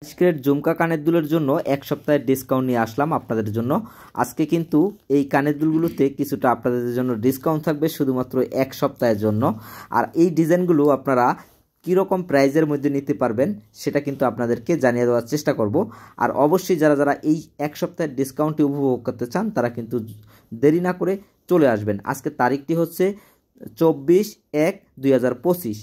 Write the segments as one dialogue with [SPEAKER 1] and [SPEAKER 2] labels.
[SPEAKER 1] আজকের ঝুমকা কানের দুলের জন্য এক সপ্তাহের ডিসকাউন্ট নিয়ে আসলাম আপনাদের জন্য। আজকে কিন্তু এই কানের দুলগুলোতে কিছুটা আপনাদের জন্য ডিসকাউন্ট থাকবে শুধুমাত্র এক সপ্তাহের জন্য। আর এই ডিজাইনগুলো আপনারা কীরকম প্রাইজের মধ্যে নিতে পারবেন সেটা কিন্তু আপনাদেরকে জানিয়ে দেওয়ার চেষ্টা করব। আর অবশ্যই যারা যারা এই এক সপ্তাহের ডিসকাউন্টটি উপভোগ করতে চান তারা কিন্তু দেরি না করে চলে আসবেন। আজকে তারিখটি হচ্ছে 24/1/2025।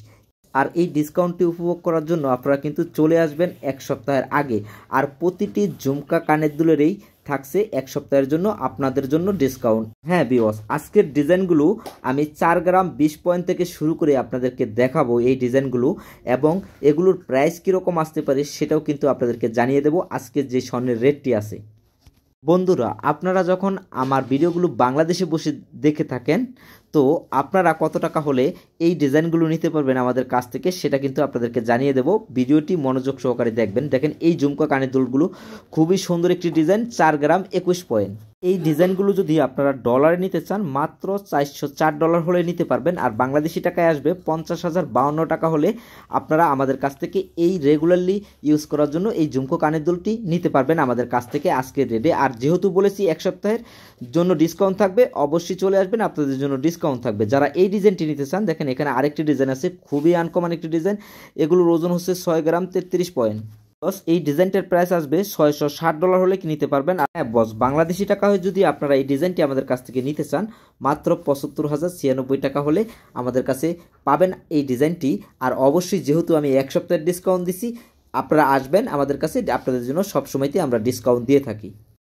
[SPEAKER 1] আর এই ডিসকাউন্টটি উপভোগ করার জন্য আপনারা কিন্তু চলে আসবেন এক সপ্তাহের আগে। আর প্রতিটি ঝুমকা কানের দুলেরই থাকছে এক সপ্তাহের জন্য আপনাদের জন্য ডিসকাউন্ট। হ্যাঁ ভিউয়ার্স, আজকের ডিজাইনগুলো আমি 4 গ্রাম 20 পয়েন্ট থেকে শুরু করে আপনাদেরকে দেখাবো এই ডিজাইনগুলো, এবং এগুলোর প্রাইস কীরকম আসতে পারে সেটাও কিন্তু আপনাদেরকে জানিয়ে দেবো আজকের যে স্বর্ণের রেটটি আছে। বন্ধুরা, আপনারা যখন আমার ভিডিওগুলো বাংলাদেশে বসে দেখে থাকেন তো আপনারা কত টাকা হলে এই ডিজাইনগুলো নিতে পারবেন আমাদের কাছ থেকে সেটা কিন্তু আপনাদেরকে জানিয়ে দেব। ভিডিওটি মনোযোগ সহকারে দেখবেন। দেখেন এই ঝুমকা কানের দুলগুলো খুবই সুন্দর একটি ডিজাইন, 4 গ্রাম 21 পয়েন্ট। এই ডিজাইনগুলো যদি আপনারা ডলারে নিতে চান মাত্র $404 হলে নিতে পারবেন। আর বাংলাদেশি টাকায় আসবে 50,052 টাকা হলে আপনারা আমাদের কাছ থেকে এই রেগুলারলি ইউজ করার জন্য এই ঝুমকো কানের দুলটি নিতে পারবেন আমাদের কাছ থেকে আজকের রেটে। আর যেহেতু বলেছি এক সপ্তাহের জন্য ডিসকাউন্ট থাকবে, অবশ্যই চলে আসবেন, আপনাদের জন্য ডিসকাউন্ট থাকবে। যারা এই ডিজাইনটি নিতে চান দেখেন এখানে আরেকটি ডিজাইন আছে, খুবই আনকমন একটি ডিজাইন। এগুলোর ওজন হচ্ছে 6 গ্রাম 33 পয়েন্ট। এই ডিজাইনটার প্রাইস আসবে $660 হলে নিতে পারবেন। আর বস বাংলাদেশি টাকা হয়ে যদি আপনারা এই ডিজাইনটি আমাদের কাছ থেকে নিতে চান মাত্র 75,096 টাকা হলে আমাদের কাছে পাবেন এই ডিজাইনটি। আর অবশ্যই যেহেতু আমি এক সপ্তাহের ডিসকাউন্ট দিছি, আপনারা আসবেন আমাদের কাছে, আপনাদের জন্য সবসময়তেই আমরা ডিসকাউন্ট দিয়ে থাকি।